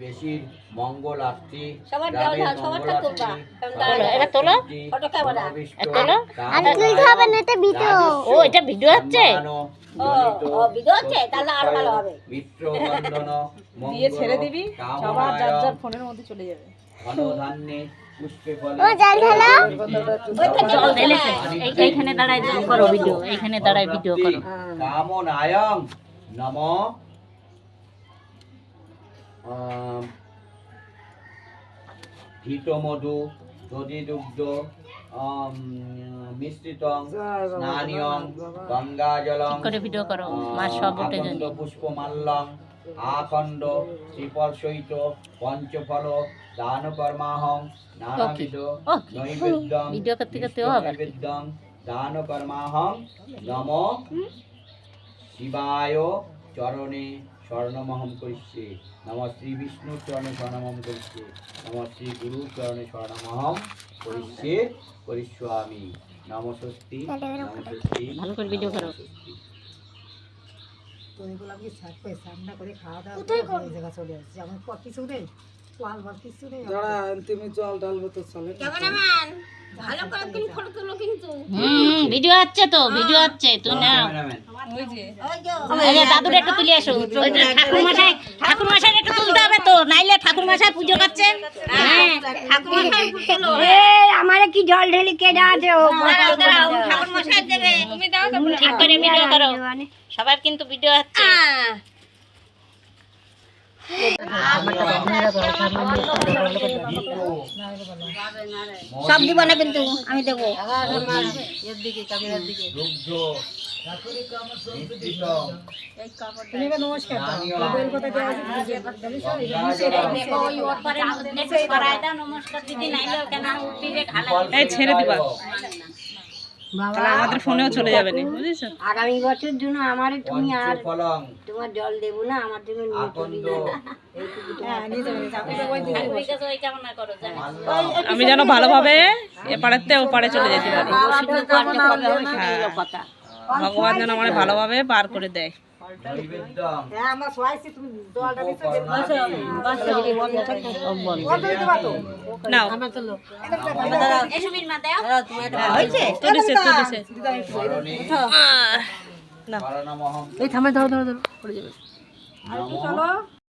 বেশির মঙ্গলার্থী সবার এবার তোলো ফটো ক্যামেরা তোলো। আমি তুলতে হবে না, এটা ভিডিও। ও এটা ভিডিও হচ্ছে। ও ভিডিও হচ্ছে, তাহলে আরো ভালো হবে। মিত্রবন্ধন দিয়ে ছেড়ে দিবি, সবার যার যার ফোনের মধ্যে চলে যাবে। ধনধান্যে পুষ্পে ফলে ও জল ঢালো। জল ঢেলেছে। এইখানে দাঁড়ায় করো ভিডিও, এইখানে দাঁড়ায় ভিডিও করো। কামনায়ং নমঃ ঘৃতমধু দধিদুগ্ধ মিশ্রিতং স্নানিয়ং গঙ্গাজলং ঠিক করে ভিডিও করো, মা সব উঠে যাবে। আকন্দ পুষ্পমাল্যং আখণ্ড শ্রীফল সহিত পঞ্চফল দান কর্মাহং নানাবিধ নৈবেদ্যং ভিডিও করতে করতেও হবে। নৈবেদ্যং দান কর্মাহং নমো শিবায় চরণে স্বর্ণমহম করিষ্যে নমঃ শ্রী বিষ্ণু চরণে স্বর্ণমহম করিষ্যে নমঃ শ্রী গুরু চরণে স্বর্ণমহম করিষ্যে করিষ্যামি নমঃ স্বস্তি নমঃ স্বস্তি। ভালো করে ভিডিও করো। তো এগুলো আমি রান্না করে খাওয়া দাওয়া করে ওই জায়গা চলে আসছি। আমার কিছু নেই, আলবার কিছু নেই। তুমি জল ঢালবো তো চলে। ক্যামেরাম্যান ভালো করে কিন্তু ফটো তুলো কিন্তু। ভিডিও হচ্ছে তো, ভিডিও হচ্ছে তো না। ওই যে ওই যে দাদুর একটু তুলে আসো। ঠাকুর মশাই একটু তুলতে হবে তো, নাইলে ঠাকুর মশাই পুজো করছেন। হ্যাঁ ঠাকুর মশাই তুলো। আমারে কি জল ঢেলে কে দাঁড়াতে ও? ঠাকুর মশাই দেবে। তুমি দাও তো। ঠিক করে ভিডিও করো, সবার কিন্তু ভিডিও হচ্ছে। সব দিব না কিন্তু আমি দেবো। এর দিকে ক্যামেরার দিকে। তুমি এবার নমস্কার দাও। ওদের কথা দেওয়া আছে ওই ওর পরে নেক্সট করায় দাও। নমস্কার দিদি, নাইলে কেন উঠিয়ে খালা। এই ছেড়ে দিবা। তাহলে আমাদের ফোনেও চলে যাবে না, বুঝেছো? আগামী বছর জন্য আমারে তুমি আর ফলং তোমার জল দেবো না, আমার জন্য নিয়ে চলে আকন্দ যাবে। হ্যাঁ, নিয়ে যাবে। ঠাকুরের কাছে ওই কামনা করো জানো। আমি যেন ভালোভাবে এপারেতে ওপারে চলে যেতে পারি। হ্যাঁ, ভগবান যেন আমার ভালোভাবে পার করে দেয়। নৈবেদ্যং নাও এসবির মা দাও। তুলেছে তুলেছে। স্মরণমহম এই থামে, ধরো ধরো ধরো পড়ে যাবে। নমঃ